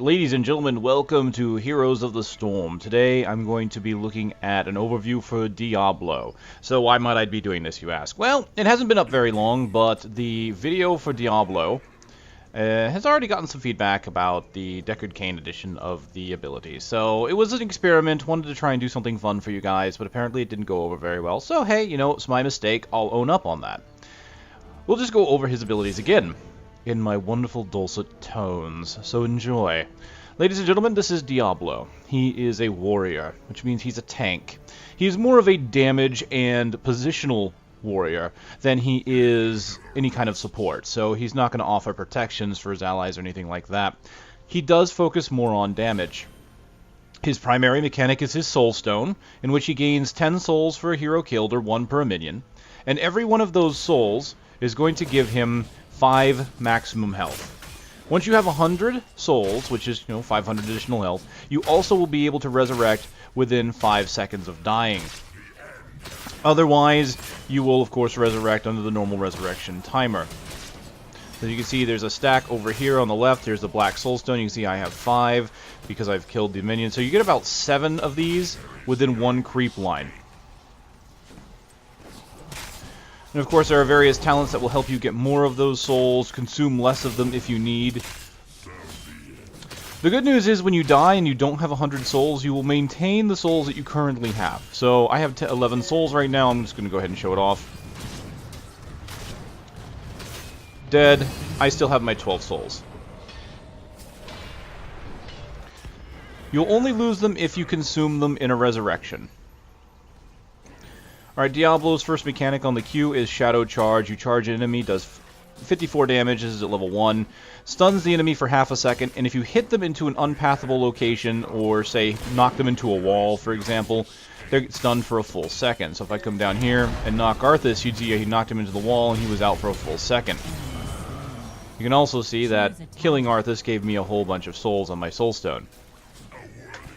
ladies and gentlemen, welcome to Heroes of the Storm. Today I'm going to be looking at an overview for Diablo. So why might I be doing this, you ask? Well, it hasn't been up very long, but the video for Diablo has already gotten some feedback about the Non-Cain edition of the ability. So it was an experiment, wanted to try and do something fun for you guys, but apparently it didn't go over very well. So hey, you know, it's my mistake, I'll own up on that. We'll just go over his abilities again in my wonderful dulcet tones, so enjoy. Ladies and gentlemen, this is Diablo. He is a warrior, which means he's a tank. He's more of a damage and positional warrior than he is any kind of support, so he's not going to offer protections for his allies or anything like that. He does focus more on damage. His primary mechanic is his Soul Stone, in which he gains 10 souls for a hero killed, or 1 per minion, and every one of those souls is going to give him 5 maximum health. Once you have 100 souls, which is, 500 additional health, you also will be able to resurrect within 5 seconds of dying. Otherwise, you will, of course, resurrect under the normal resurrection timer. So you can see there's a stack over here on the left. Here's the black soulstone. You can see I have 5 because I've killed the minion. So you get about 7 of these within 1 creep line. And of course, there are various talents that will help you get more of those souls, consume less of them if you need. The good news is when you die and you don't have 100 souls, you will maintain the souls that you currently have. So I have 11 souls right now. I'm just going to go ahead and show it off. Dead. I still have my 12 souls. You'll only lose them if you consume them in a resurrection. Alright, Diablo's first mechanic on the queue is Shadow Charge. You charge an enemy, does 54 damage, this is at level 1, stuns the enemy for half a second, and if you hit them into an unpathable location, or say, knock them into a wall, for example, they're stunned for a full second. So if I come down here and knock Arthas, you'd see he knocked him into the wall, and he was out for a full second. You can also see that killing Arthas gave me a whole bunch of souls on my Soulstone.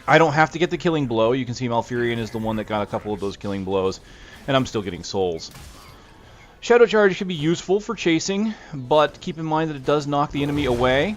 I don't have to get the killing blow. You can see Malfurion is the one that got a couple of those killing blows, and I'm still getting souls. Shadow Charge can be useful for chasing, but keep in mind that it does knock the enemy away.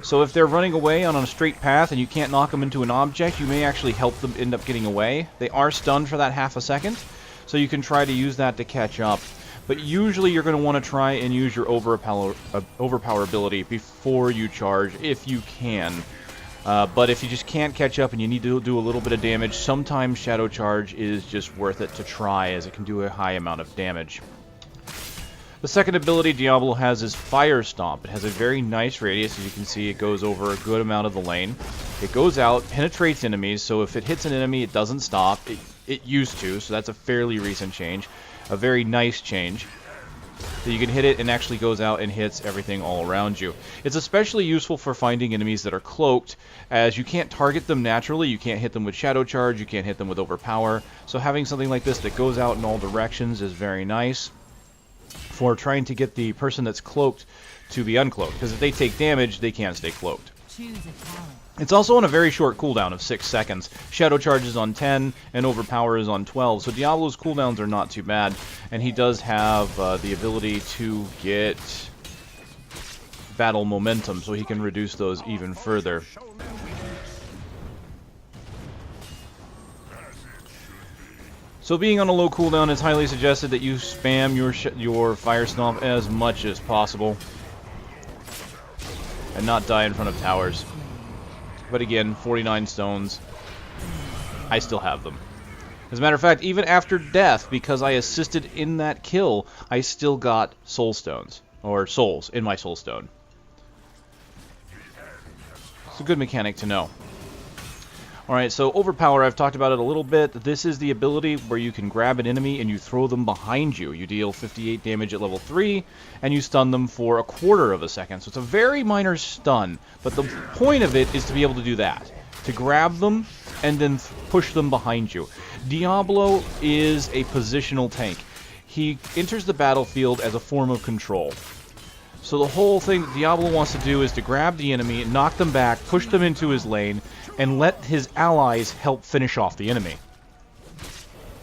So if they're running away on a straight path and you can't knock them into an object, you may actually help them end up getting away. They are stunned for that half a second, so you can try to use that to catch up. But usually you're going to want to try and use your overpower ability before you charge, if you can. But if you just can't catch up and you need to do a little bit of damage, sometimes Shadow Charge is just worth it to try, as it can do a high amount of damage. The second ability Diablo has is Fire Stomp. It has a very nice radius. As you can see, it goes over a good amount of the lane. It goes out, penetrates enemies, so if it hits an enemy, it doesn't stop. It used to, so that's a fairly recent change. A very nice change. So you can hit it and actually goes out and hits everything all around you. It's especially useful for finding enemies that are cloaked, as you can't target them naturally. You can't hit them with Shadow Charge, you can't hit them with Overpower. So having something like this that goes out in all directions is very nice for trying to get the person that's cloaked to be uncloaked, because if they take damage, they can't stay cloaked. Choose a talent. It's also on a very short cooldown of 6 seconds. Shadow Charge is on 10, and Overpower is on 12, so Diablo's cooldowns are not too bad, and he does have the ability to get battle momentum, so he can reduce those even further. So being on a low cooldown, it's highly suggested that you spam your Fire Stomp as much as possible, and not die in front of towers. But again, 49 stones, I still have them. As a matter of fact, even after death, because I assisted in that kill, I still got soul stones, or souls, in my soul stone. It's a good mechanic to know. Alright, so Overpower, I've talked about it a little bit. This is the ability where you can grab an enemy and you throw them behind you. You deal 58 damage at level 3, and you stun them for a quarter of a second. So it's a very minor stun, but the point of it is to be able to do that. To grab them and then push them behind you. Diablo is a positional tank. He enters the battlefield as a form of control. So the whole thing that Diablo wants to do is to grab the enemy, knock them back, push them into his lane, and let his allies help finish off the enemy.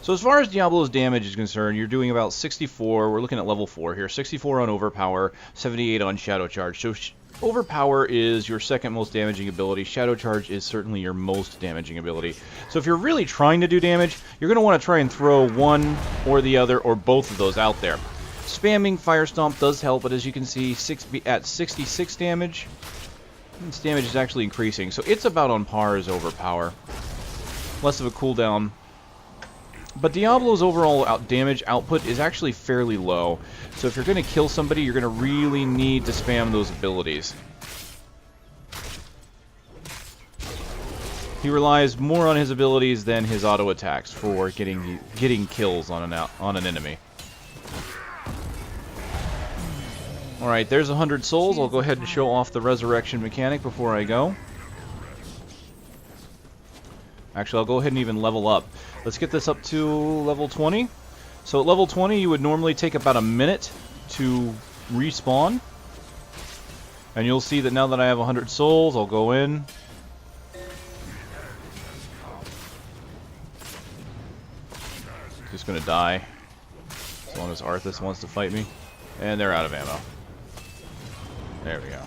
So as far as Diablo's damage is concerned, you're doing about 64, we're looking at level 4 here, 64 on Overpower, 78 on Shadow Charge. So Overpower is your second most damaging ability. Shadow Charge is certainly your most damaging ability. So if you're really trying to do damage, you're going to want to try and throw one or the other or both of those out there. Spamming Fire Stomp does help, but as you can see, at 66 damage, its damage is actually increasing. So it's about on par as Overpower. Less of a cooldown. But Diablo's overall damage output is actually fairly low. So if you're going to kill somebody, you're going to really need to spam those abilities. He relies more on his abilities than his auto attacks for getting kills on an enemy. Alright, there's 100 souls. I'll go ahead and show off the resurrection mechanic before I go. Actually, I'll go ahead and even level up. Let's get this up to level 20. So at level 20, you would normally take about a minute to respawn. And you'll see that now that I have 100 souls, I'll go in. Just gonna die. As long as Arthas wants to fight me. And they're out of ammo. There we go.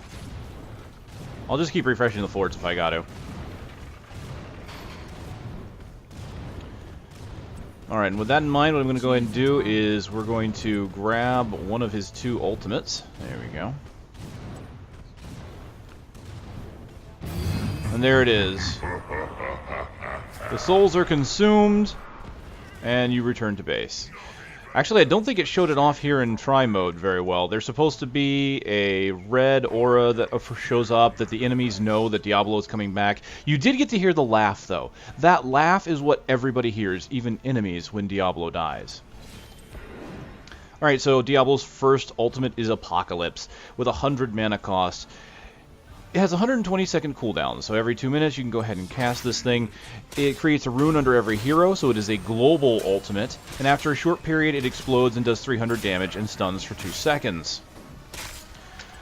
I'll just keep refreshing the forts if I got to. Alright, and with that in mind, what I'm going to go ahead and do is we're going to grab one of his 2 ultimates. There we go. And there it is. The souls are consumed, and you return to base. Actually, I don't think it showed it off here in try mode very well. There's supposed to be a red aura that shows up that the enemies know that Diablo is coming back. You did get to hear the laugh, though. That laugh is what everybody hears, even enemies, when Diablo dies. Alright, so Diablo's first ultimate is Apocalypse, with 100 mana cost. It has 120 second cooldown, so every 2 minutes you can go ahead and cast this thing. It creates a rune under every hero, so it is a global ultimate, and after a short period it explodes and does 300 damage and stuns for 2 seconds.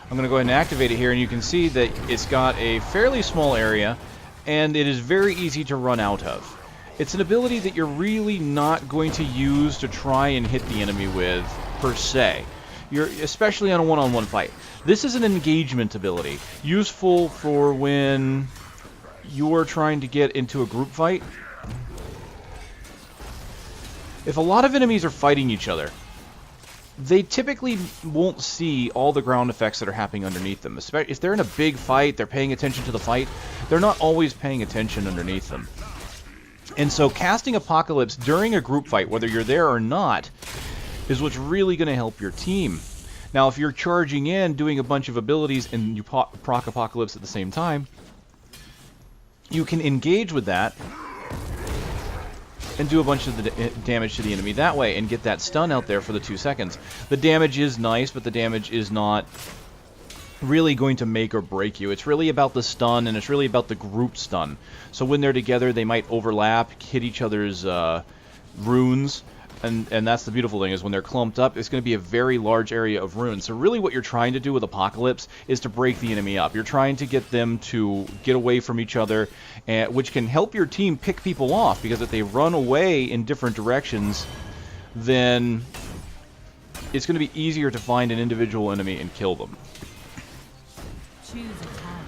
I'm going to go ahead and activate it here, and you can see that it's got a fairly small area, and it is very easy to run out of. It's an ability that you're really not going to use to try and hit the enemy with, per se. Especially on a one-on-one fight. This is an engagement ability, useful for when you're trying to get into a group fight. If a lot of enemies are fighting each other, they typically won't see all the ground effects that are happening underneath them. If they're in a big fight, they're paying attention to the fight, they're not always paying attention underneath them. And so casting Apocalypse during a group fight, whether you're there or not, is what's really going to help your team. Now, if you're charging in, doing a bunch of abilities, and you proc Apocalypse at the same time, you can engage with that and do a bunch of the damage to the enemy that way and get that stun out there for the 2 seconds. The damage is nice, but the damage is not really going to make or break you. It's really about the stun, and it's really about the group stun. So when they're together, they might overlap, hit each other's runes. And that's the beautiful thing, is when they're clumped up, it's going to be a very large area of runes. So really what you're trying to do with Apocalypse is to break the enemy up. You're trying to get them to get away from each other, which can help your team pick people off, because if they run away in different directions, then it's going to be easier to find an individual enemy and kill them.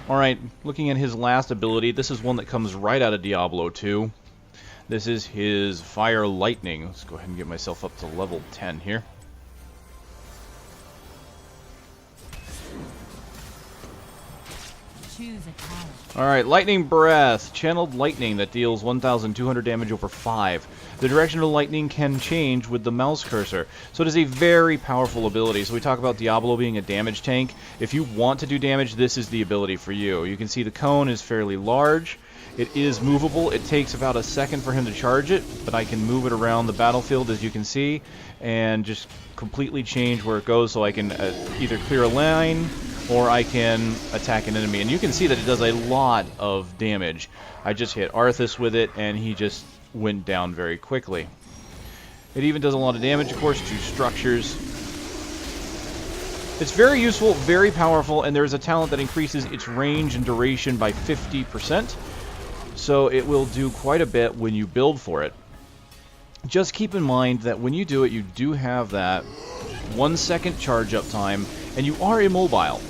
Alright, looking at his last ability, this is one that comes right out of Diablo 2. This is his Fire Lightning. Let's go ahead and get myself up to level 10 here. Alright, Lightning Breath. Channeled lightning that deals 1,200 damage over 5. The direction of lightning can change with the mouse cursor. So it is a very powerful ability. So we talk about Diablo being a damage tank. If you want to do damage, this is the ability for you. You can see the cone is fairly large. It is movable. It takes about a second for him to charge it, but I can move it around the battlefield, as you can see, and just completely change where it goes, so I can either clear a line or I can attack an enemy. And you can see that it does a lot of damage. I just hit Arthas with it, and he just went down very quickly. It even does a lot of damage, of course, to structures. It's very useful, very powerful, and there's a talent that increases its range and duration by 50%. So it will do quite a bit when you build for it. Just keep in mind that when you do it, you do have that 1 second charge up time, and you are immobile.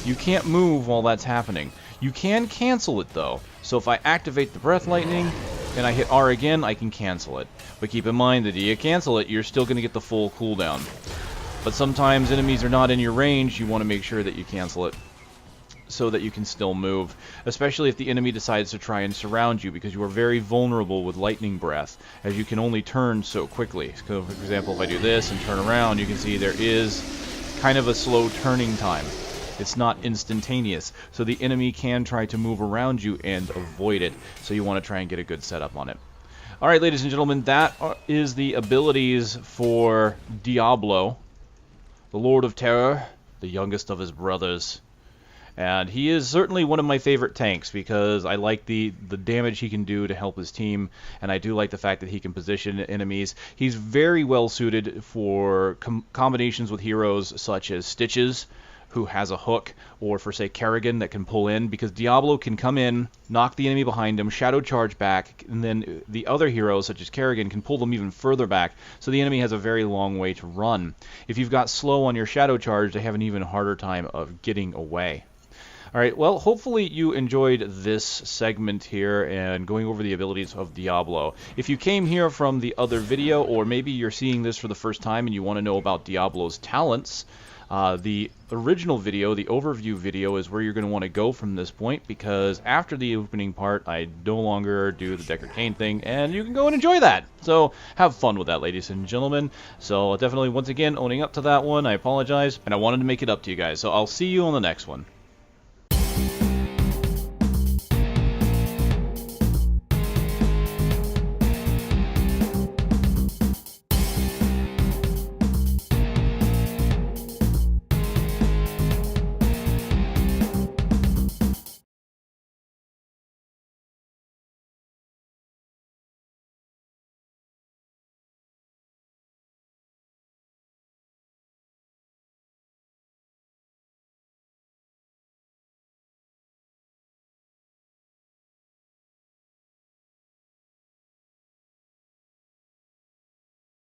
You can't move while that's happening. You can cancel it though. So if I activate the Breath Lightning and I hit R again, I can cancel it. But keep in mind that if you cancel it, you're still going to get the full cooldown. But sometimes enemies are not in your range, you want to make sure that you cancel it so that you can still move, especially if the enemy decides to try and surround you, because you are very vulnerable with Lightning Breath, as you can only turn so quickly. So for example, if I do this and turn around, you can see there is kind of a slow turning time. It's not instantaneous, so the enemy can try to move around you and avoid it, so you want to try and get a good setup on it. Alright, ladies and gentlemen, that is the abilities for Diablo, the Lord of Terror, the youngest of his brothers. And he is certainly one of my favorite tanks because I like the damage he can do to help his team, and I do like the fact that he can position enemies. He's very well suited for combinations with heroes such as Stitches, who has a hook, or for, say, Kerrigan that can pull in, because Diablo can come in, knock the enemy behind him, shadow charge back, and then the other heroes, such as Kerrigan, can pull them even further back, so the enemy has a very long way to run. If you've got slow on your shadow charge, they have an even harder time of getting away. Alright, well, hopefully you enjoyed this segment here and going over the abilities of Diablo. If you came here from the other video, or maybe you're seeing this for the first time and you want to know about Diablo's talents, the original video, the overview video, is where you're going to want to go from this point, because after the opening part, I no longer do the KageKaze thing, and you can go and enjoy that. So have fun with that, ladies and gentlemen. So definitely, once again, owning up to that one, I apologize, and I wanted to make it up to you guys. So I'll see you on the next one.